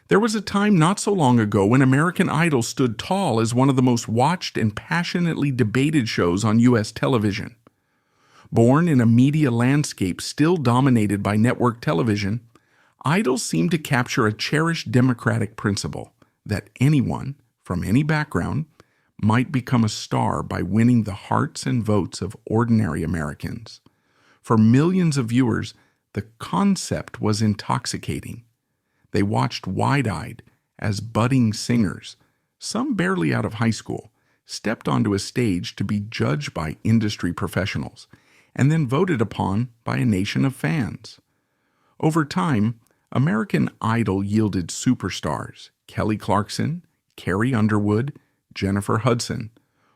There was a time not so long ago when American Idol stood tall as one of the most watched and passionately debated shows on U.S. television. Born in a media landscape still dominated by network television, Idol seemed to capture a cherished democratic principle that anyone, from any background, might become a star by winning the hearts and votes of ordinary Americans. For millions of viewers, the concept was intoxicating. They watched wide-eyed as budding singers, some barely out of high school, stepped onto a stage to be judged by industry professionals and then voted upon by a nation of fans. Over time, American Idol yielded superstars Kelly Clarkson, Carrie Underwood, Jennifer Hudson,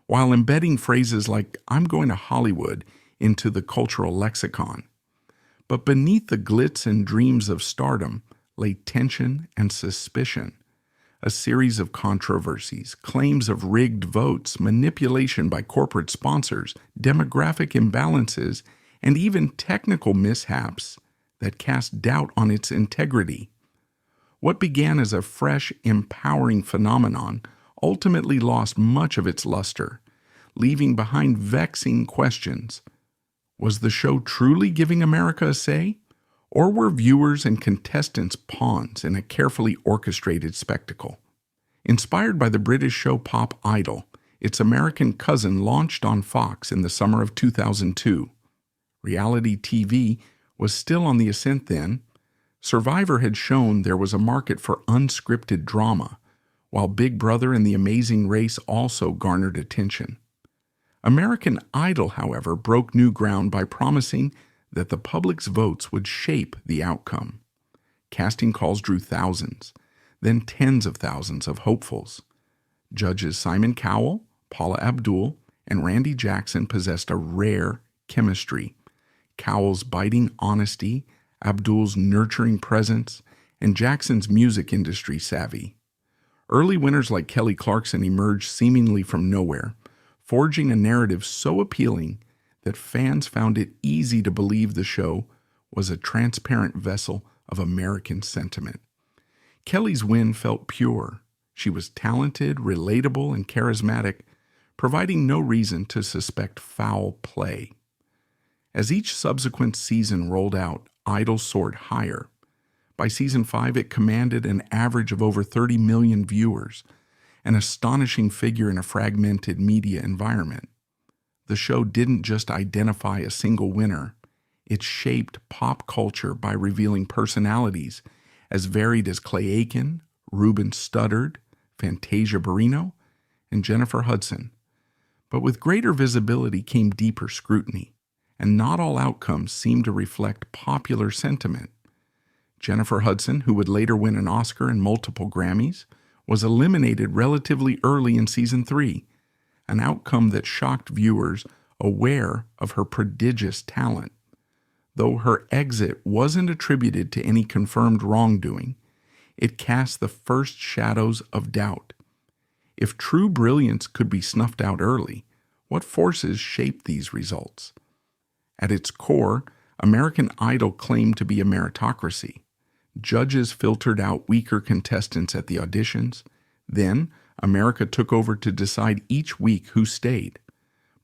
while embedding phrases like "I'm going to Hollywood" into the cultural lexicon. But beneath the glitz and dreams of stardom lay tension and suspicion, a series of controversies, claims of rigged votes, manipulation by corporate sponsors, demographic imbalances, and even technical mishaps that cast doubt on its integrity. What began as a fresh, empowering phenomenon ultimately lost much of its luster, leaving behind vexing questions. Was the show truly giving America a say? Or were viewers and contestants pawns in a carefully orchestrated spectacle? Inspired by the British show Pop Idol, its American cousin launched on Fox in the summer of 2002. Reality TV was still on the ascent then. Survivor had shown there was a market for unscripted drama, while Big Brother and The Amazing Race also garnered attention. American Idol, however, broke new ground by promising that the public's votes would shape the outcome. Casting calls drew thousands, then tens of thousands of hopefuls. Judges Simon Cowell, Paula Abdul, and Randy Jackson possessed a rare chemistry. Cowell's biting honesty, Abdul's nurturing presence, and Jackson's music industry savvy. Early winners like Kelly Clarkson emerged seemingly from nowhere, forging a narrative so appealing that fans found it easy to believe the show was a transparent vessel of American sentiment. Kelly's win felt pure. She was talented, relatable, and charismatic, providing no reason to suspect foul play. As each subsequent season rolled out, Idol soared higher. By season 5, it commanded an average of over 30 million viewers, an astonishing figure in a fragmented media environment. The show didn't just identify a single winner. It shaped pop culture by revealing personalities as varied as Clay Aiken, Ruben Studdard, Fantasia Barrino, and Jennifer Hudson. But with greater visibility came deeper scrutiny, and not all outcomes seemed to reflect popular sentiment. Jennifer Hudson, who would later win an Oscar and multiple Grammys, was eliminated relatively early in season 3, an outcome that shocked viewers aware of her prodigious talent. Though her exit wasn't attributed to any confirmed wrongdoing, it cast the first shadows of doubt. If true brilliance could be snuffed out early, what forces shaped these results? At its core, American Idol claimed to be a meritocracy. Judges filtered out weaker contestants at the auditions. Then, America took over to decide each week who stayed.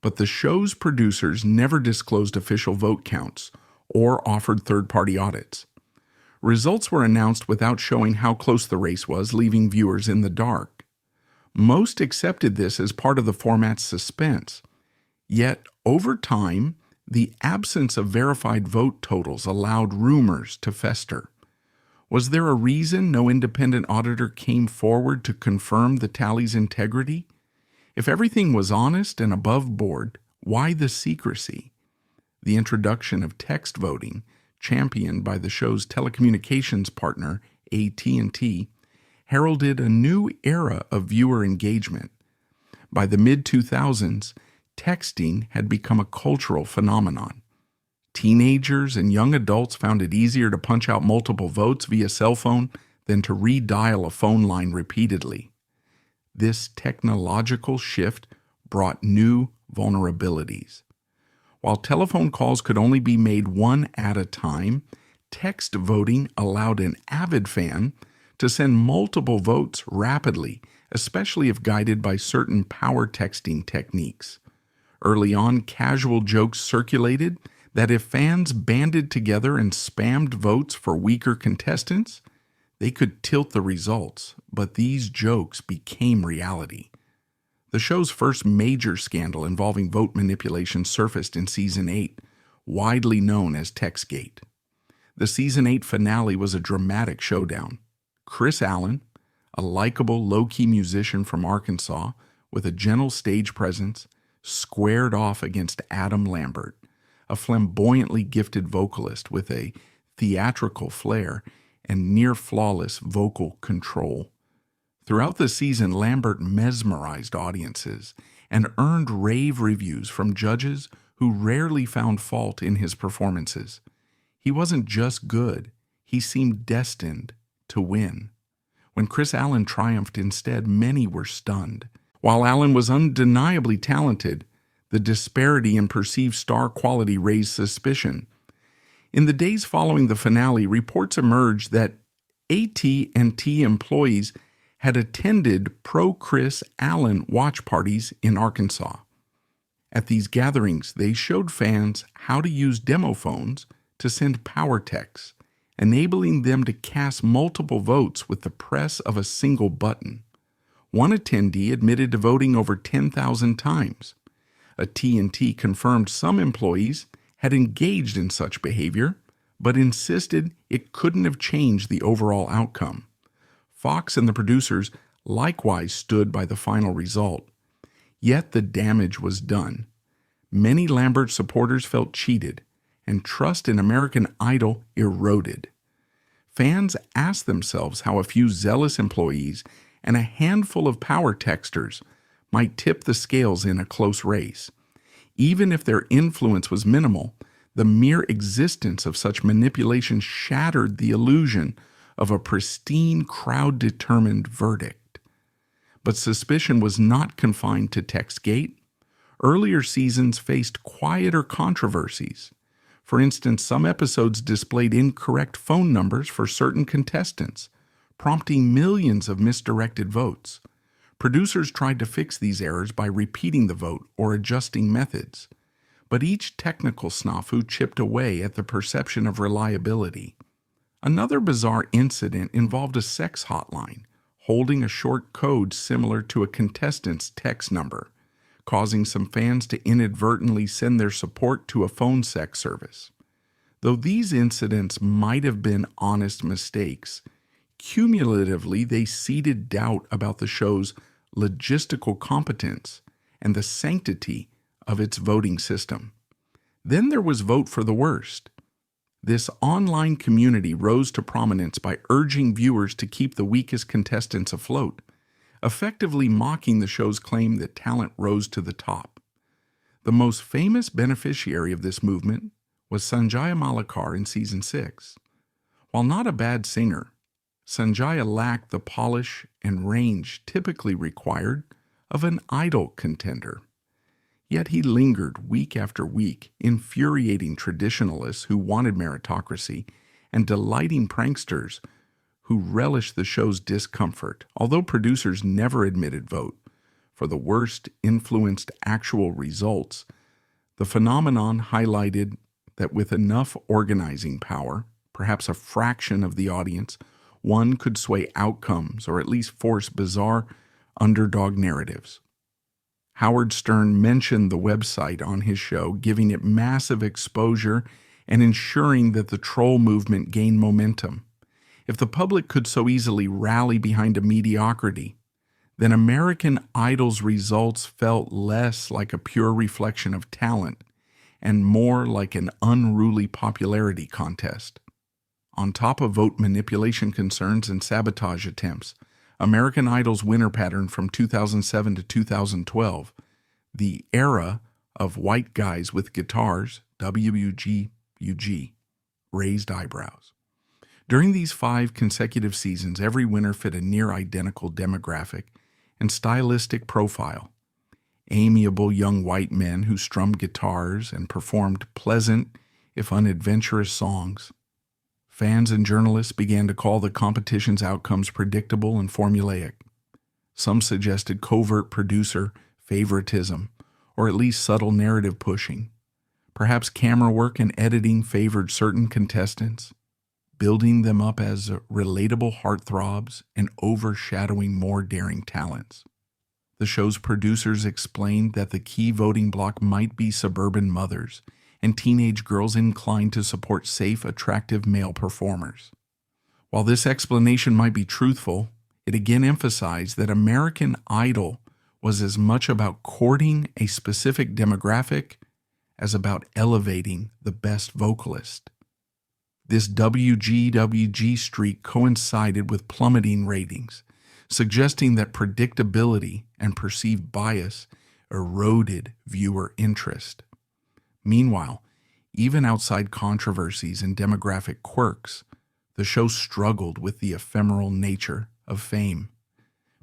But the show's producers never disclosed official vote counts or offered third-party audits. Results were announced without showing how close the race was, leaving viewers in the dark. Most accepted this as part of the format's suspense. Yet, over time, the absence of verified vote totals allowed rumors to fester. Was there a reason no independent auditor came forward to confirm the tally's integrity? If everything was honest and above board, why the secrecy? The introduction of text voting, championed by the show's telecommunications partner, AT&T, heralded a new era of viewer engagement. By the mid-2000s, texting had become a cultural phenomenon. Teenagers and young adults found it easier to punch out multiple votes via cell phone than to redial a phone line repeatedly. This technological shift brought new vulnerabilities. While telephone calls could only be made one at a time, text voting allowed an avid fan to send multiple votes rapidly, especially if guided by certain power texting techniques. Early on, casual jokes circulated that if fans banded together and spammed votes for weaker contestants, they could tilt the results, but these jokes became reality. The show's first major scandal involving vote manipulation surfaced in Season 8, widely known as Textgate. The Season 8 finale was a dramatic showdown. Chris Allen, a likable, low-key musician from Arkansas with a gentle stage presence, squared off against Adam Lambert, a flamboyantly gifted vocalist with a theatrical flair and near-flawless vocal control. Throughout the season, Lambert mesmerized audiences and earned rave reviews from judges who rarely found fault in his performances. He wasn't just good, he seemed destined to win. When Chris Allen triumphed instead, many were stunned. While Allen was undeniably talented, the disparity in perceived star quality raised suspicion. In the days following the finale, reports emerged that AT&T employees had attended pro-Chris Allen watch parties in Arkansas. At these gatherings, they showed fans how to use demo phones to send power texts, enabling them to cast multiple votes with the press of a single button. One attendee admitted to voting over 10,000 times. AT&T confirmed some employees had engaged in such behavior, but insisted it couldn't have changed the overall outcome. Fox and the producers likewise stood by the final result. Yet the damage was done. Many Lambert supporters felt cheated, and trust in American Idol eroded. Fans asked themselves how a few zealous employees and a handful of power texters might tip the scales in a close race. Even if their influence was minimal, the mere existence of such manipulation shattered the illusion of a pristine, crowd-determined verdict. But suspicion was not confined to Textgate. Earlier seasons faced quieter controversies. For instance, some episodes displayed incorrect phone numbers for certain contestants, prompting millions of misdirected votes. Producers tried to fix these errors by repeating the vote or adjusting methods. But each technical snafu chipped away at the perception of reliability. Another bizarre incident involved a sex hotline, holding a short code similar to a contestant's text number, causing some fans to inadvertently send their support to a phone sex service. Though these incidents might have been honest mistakes, cumulatively they seeded doubt about the show's logistical competence and the sanctity of its voting system. Then there was Vote for the Worst. This online community rose to prominence by urging viewers to keep the weakest contestants afloat, effectively mocking the show's claim that talent rose to the top. The most famous beneficiary of this movement was Sanjaya Malakar in Season 6. While not a bad singer, Sanjaya lacked the polish and range typically required of an idol contender. Yet he lingered week after week, infuriating traditionalists who wanted meritocracy and delighting pranksters who relished the show's discomfort, although producers never admitted vote for the worst influenced actual results. The phenomenon highlighted that with enough organizing power, perhaps a fraction of the audience, one could sway outcomes or at least force bizarre underdog narratives. Howard Stern mentioned the website on his show, giving it massive exposure and ensuring that the troll movement gained momentum. If the public could so easily rally behind a mediocrity, then American Idol's results felt less like a pure reflection of talent and more like an unruly popularity contest. On top of vote manipulation concerns and sabotage attempts, American Idol's winner pattern from 2007 to 2012, the era of white guys with guitars, WGUG, raised eyebrows. During these 5 consecutive seasons, every winner fit a near-identical demographic and stylistic profile. Amiable young white men who strummed guitars and performed pleasant, if unadventurous, songs. Fans and journalists began to call the competition's outcomes predictable and formulaic. Some suggested covert producer favoritism, or at least subtle narrative pushing. Perhaps camera work and editing favored certain contestants, building them up as relatable heartthrobs and overshadowing more daring talents. The show's producers explained that the key voting bloc might be suburban mothers and teenage girls inclined to support safe, attractive male performers. While this explanation might be truthful, it again emphasized that American Idol was as much about courting a specific demographic as about elevating the best vocalist. This WGWG streak coincided with plummeting ratings, suggesting that predictability and perceived bias eroded viewer interest. Meanwhile, even outside controversies and demographic quirks, the show struggled with the ephemeral nature of fame.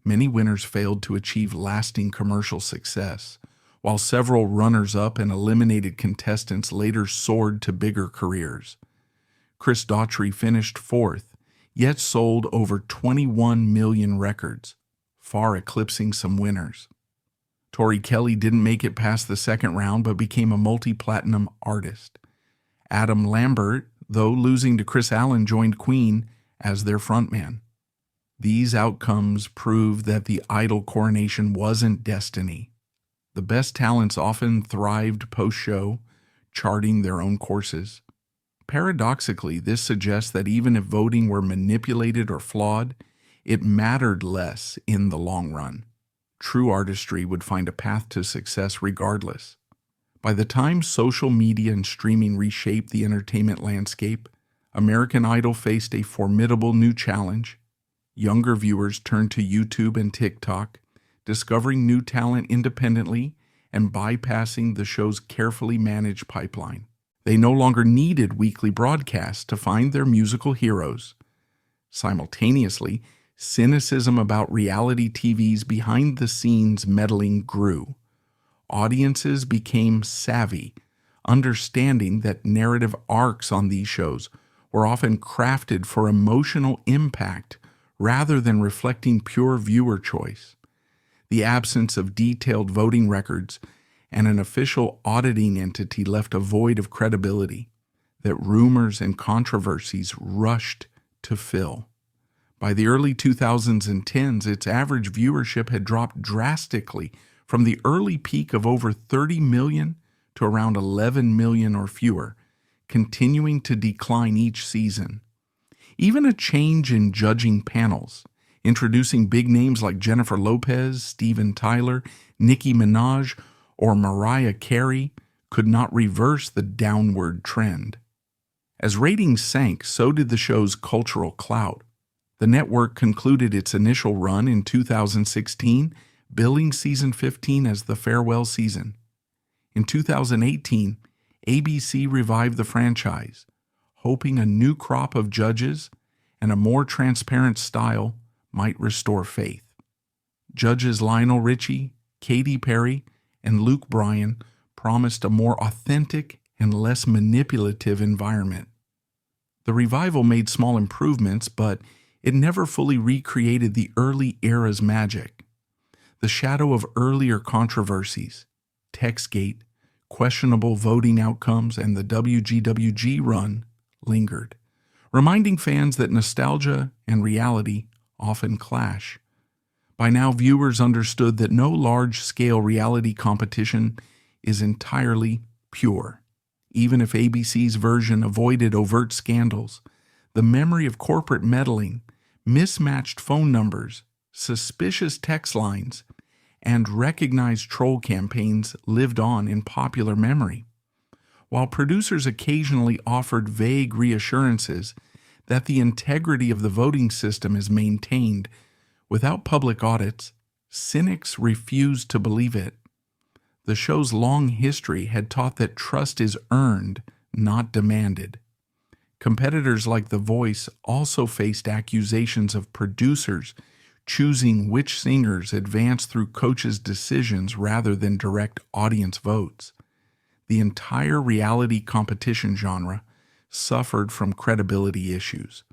Many winners failed to achieve lasting commercial success, while several runners-up and eliminated contestants later soared to bigger careers. Chris Daughtry finished fourth, yet sold over 21 million records, far eclipsing some winners. Tori Kelly didn't make it past the second round but became a multi-platinum artist. Adam Lambert, though losing to Chris Allen, joined Queen as their frontman. These outcomes prove that the Idol coronation wasn't destiny. The best talents often thrived post-show, charting their own courses. Paradoxically, this suggests that even if voting were manipulated or flawed, it mattered less in the long run. True artistry would find a path to success regardless. By the time social media and streaming reshaped the entertainment landscape, American Idol faced a formidable new challenge. Younger viewers turned to YouTube and TikTok, discovering new talent independently and bypassing the show's carefully managed pipeline. They no longer needed weekly broadcasts to find their musical heroes. Simultaneously, cynicism about reality TV's behind-the-scenes meddling grew. Audiences became savvy, understanding that narrative arcs on these shows were often crafted for emotional impact rather than reflecting pure viewer choice. The absence of detailed voting records and an official auditing entity left a void of credibility that rumors and controversies rushed to fill. By the early 2010s, its average viewership had dropped drastically from the early peak of over 30 million to around 11 million or fewer, continuing to decline each season. Even a change in judging panels, introducing big names like Jennifer Lopez, Steven Tyler, Nicki Minaj, or Mariah Carey, could not reverse the downward trend. As ratings sank, so did the show's cultural clout. The network concluded its initial run in 2016, billing season 15 as the farewell season. In 2018, ABC revived the franchise, hoping a new crop of judges and a more transparent style might restore faith. Judges Lionel Richie, Katy Perry, and Luke Bryan promised a more authentic and less manipulative environment. The revival made small improvements, but it never fully recreated the early era's magic. The shadow of earlier controversies, Textgate, questionable voting outcomes, and the WGWG run lingered, reminding fans that nostalgia and reality often clash. By now, viewers understood that no large-scale reality competition is entirely pure. Even if ABC's version avoided overt scandals, the memory of corporate meddling, mismatched phone numbers, suspicious text lines, and recognized troll campaigns lived on in popular memory. While producers occasionally offered vague reassurances that the integrity of the voting system is maintained without public audits, cynics refused to believe it. The show's long history had taught that trust is earned, not demanded. Competitors like The Voice also faced accusations of producers choosing which singers advance through coaches' decisions rather than direct audience votes. The entire reality competition genre suffered from credibility issues.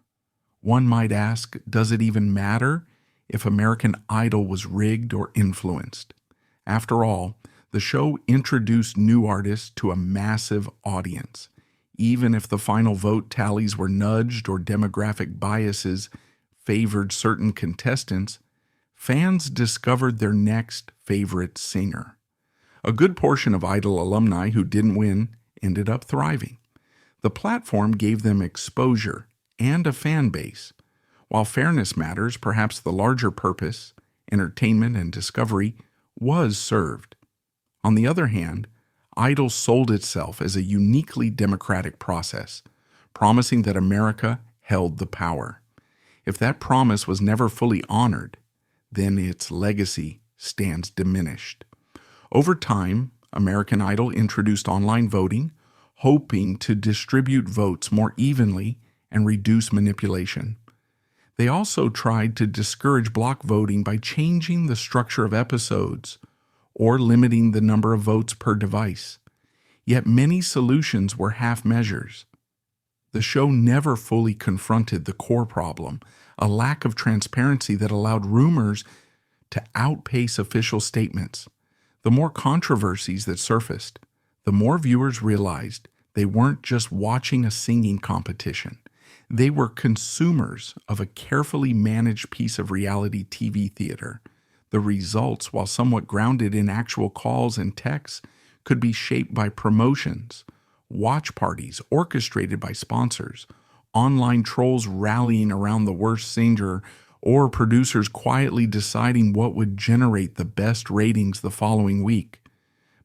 One might ask, does it even matter if American Idol was rigged or influenced? After all, the show introduced new artists to a massive audience. Even if the final vote tallies were nudged or demographic biases favored certain contestants, fans discovered their next favorite singer. A good portion of Idol alumni who didn't win ended up thriving. The platform gave them exposure and a fan base. While fairness matters, perhaps the larger purpose, entertainment and discovery, was served. On the other hand, Idol sold itself as a uniquely democratic process, promising that America held the power. If that promise was never fully honored, then its legacy stands diminished. Over time, American Idol introduced online voting, hoping to distribute votes more evenly and reduce manipulation. They also tried to discourage block voting by changing the structure of episodes or limiting the number of votes per device. Yet many solutions were half measures. The show never fully confronted the core problem, a lack of transparency that allowed rumors to outpace official statements. The more controversies that surfaced, the more viewers realized they weren't just watching a singing competition. They were consumers of a carefully managed piece of reality TV theater. The results, while somewhat grounded in actual calls and texts, could be shaped by promotions, watch parties orchestrated by sponsors, online trolls rallying around the worst singer, or producers quietly deciding what would generate the best ratings the following week.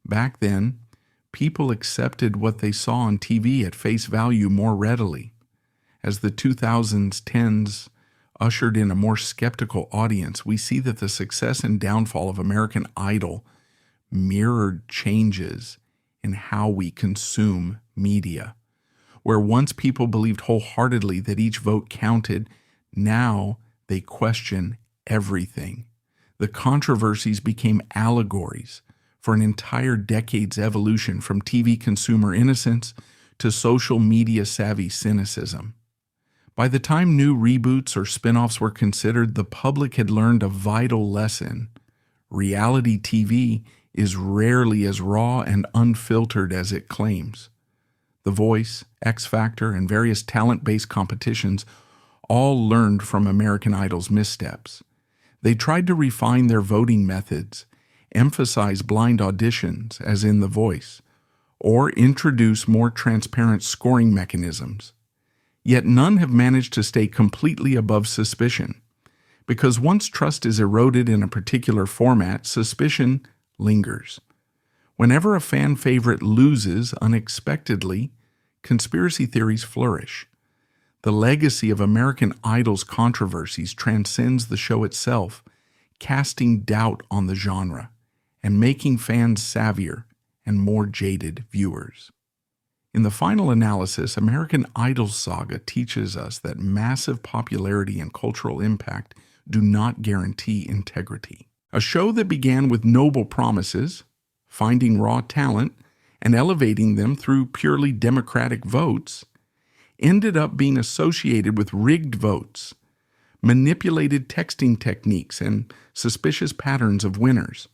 Back then, people accepted what they saw on TV at face value more readily. As the 2010s ushered in a more skeptical audience, we see that the success and downfall of American Idol mirrored changes in how we consume media. Where once people believed wholeheartedly that each vote counted, now they question everything. The controversies became allegories for an entire decade's evolution from TV consumer innocence to social media savvy cynicism. By the time new reboots or spin-offs were considered, the public had learned a vital lesson. Reality TV is rarely as raw and unfiltered as it claims. The Voice, X Factor, and various talent-based competitions all learned from American Idol's missteps. They tried to refine their voting methods, emphasize blind auditions, as in The Voice, or introduce more transparent scoring mechanisms. Yet none have managed to stay completely above suspicion, because once trust is eroded in a particular format, suspicion lingers. Whenever a fan favorite loses unexpectedly, conspiracy theories flourish. The legacy of American Idol's controversies transcends the show itself, casting doubt on the genre and making fans savvier and more jaded viewers. In the final analysis, American Idol's saga teaches us that massive popularity and cultural impact do not guarantee integrity. A show that began with noble promises, finding raw talent, and elevating them through purely democratic votes, ended up being associated with rigged votes, manipulated texting techniques, and suspicious patterns of winners.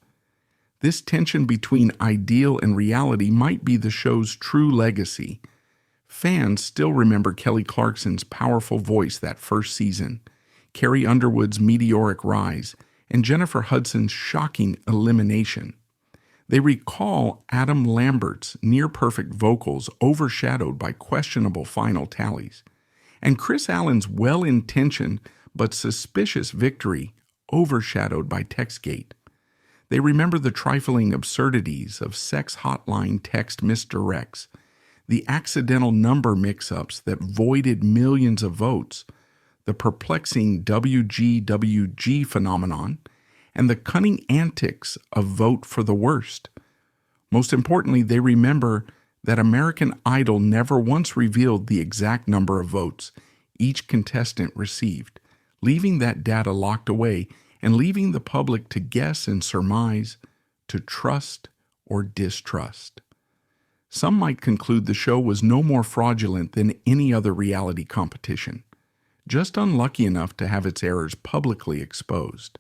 This tension between ideal and reality might be the show's true legacy. Fans still remember Kelly Clarkson's powerful voice that first season, Carrie Underwood's meteoric rise, and Jennifer Hudson's shocking elimination. They recall Adam Lambert's near-perfect vocals overshadowed by questionable final tallies, and Chris Allen's well-intentioned but suspicious victory overshadowed by Textgate. They remember the trifling absurdities of sex hotline text misdirects, the accidental number mix-ups that voided millions of votes, the perplexing WGWG phenomenon, and the cunning antics of vote for the worst. Most importantly, they remember that American Idol never once revealed the exact number of votes each contestant received, leaving that data locked away and leaving the public to guess and surmise, to trust or distrust. Some might conclude the show was no more fraudulent than any other reality competition, just unlucky enough to have its errors publicly exposed.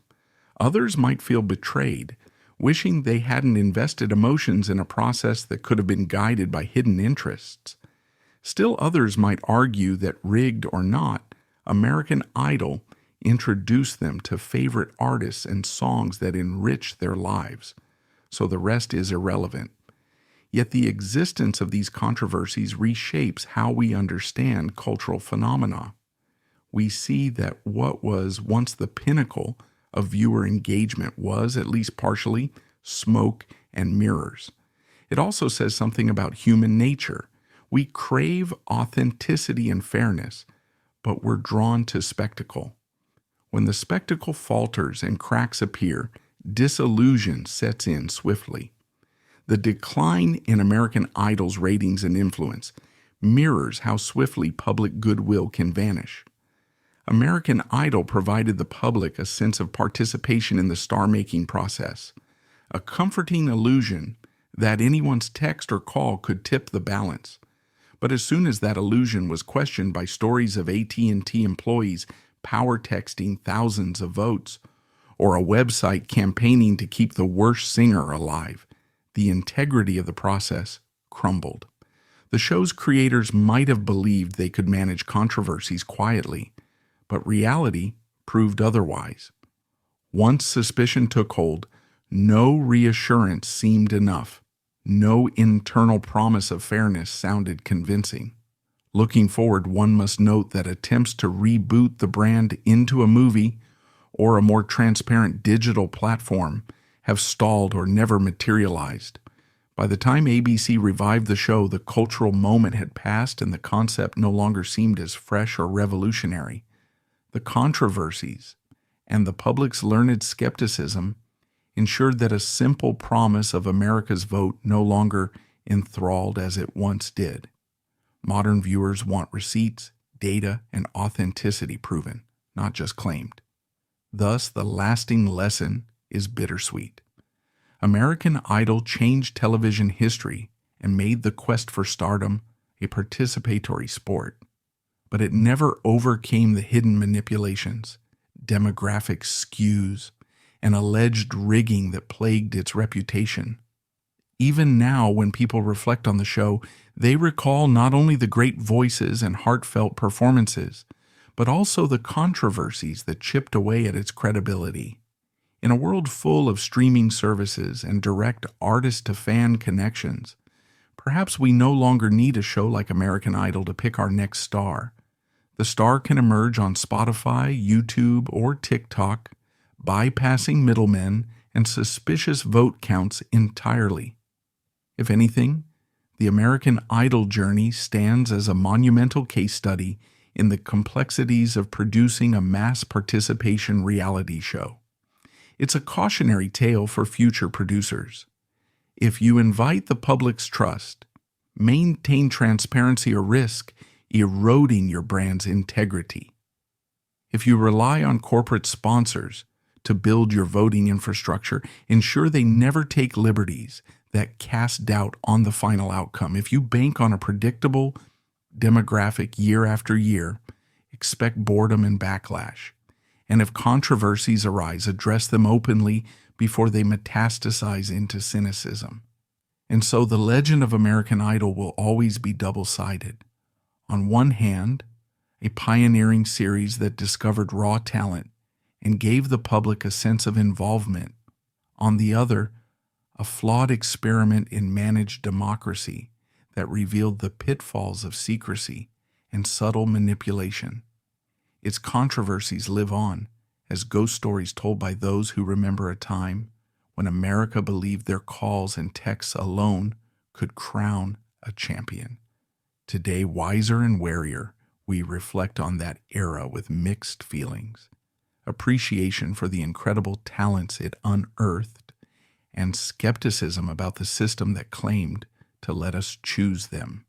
Others might feel betrayed, wishing they hadn't invested emotions in a process that could have been guided by hidden interests. Still others might argue that, rigged or not, American Idol introduced them to favorite artists and songs that enrich their lives, so the rest is irrelevant. Yet the existence of these controversies reshapes how we understand cultural phenomena. We see that what was once the pinnacle of viewer engagement was, at least partially, smoke and mirrors. It also says something about human nature. We crave authenticity and fairness, but we're drawn to spectacle. When the spectacle falters and cracks appear, disillusion sets in swiftly. The decline in American Idol's ratings and influence mirrors how swiftly public goodwill can vanish. American Idol provided the public a sense of participation in the star-making process, a comforting illusion that anyone's text or call could tip the balance. But as soon as that illusion was questioned by stories of AT&T employees power texting thousands of votes, or a website campaigning to keep the worst singer alive, the integrity of the process crumbled. The show's creators might have believed they could manage controversies quietly, but reality proved otherwise. Once suspicion took hold, no reassurance seemed enough. No internal promise of fairness sounded convincing. Looking forward, one must note that attempts to reboot the brand into a movie or a more transparent digital platform have stalled or never materialized. By the time ABC revived the show, the cultural moment had passed and the concept no longer seemed as fresh or revolutionary. The controversies and the public's learned skepticism ensured that a simple promise of America's vote no longer enthralled as it once did. Modern viewers want receipts, data, and authenticity proven, not just claimed. Thus, the lasting lesson is bittersweet. American Idol changed television history and made the quest for stardom a participatory sport. But it never overcame the hidden manipulations, demographic skews, and alleged rigging that plagued its reputation. Even now, when people reflect on the show, they recall not only the great voices and heartfelt performances, but also the controversies that chipped away at its credibility. In a world full of streaming services and direct artist-to-fan connections, perhaps we no longer need a show like American Idol to pick our next star. The star can emerge on Spotify, YouTube, or TikTok, bypassing middlemen and suspicious vote counts entirely. If anything, the American Idol journey stands as a monumental case study in the complexities of producing a mass participation reality show. It's a cautionary tale for future producers. If you invite the public's trust, maintain transparency or risk eroding your brand's integrity. If you rely on corporate sponsors to build your voting infrastructure, ensure they never take liberties that cast doubt on the final outcome. If you bank on a predictable demographic year after year, expect boredom and backlash. And if controversies arise, address them openly before they metastasize into cynicism. And so the legend of American Idol will always be double-sided. On one hand, a pioneering series that discovered raw talent and gave the public a sense of involvement. On the other, a flawed experiment in managed democracy that revealed the pitfalls of secrecy and subtle manipulation. Its controversies live on as ghost stories told by those who remember a time when America believed their calls and texts alone could crown a champion. Today, wiser and warier, we reflect on that era with mixed feelings, appreciation for the incredible talents it unearthed, and skepticism about the system that claimed to let us choose them.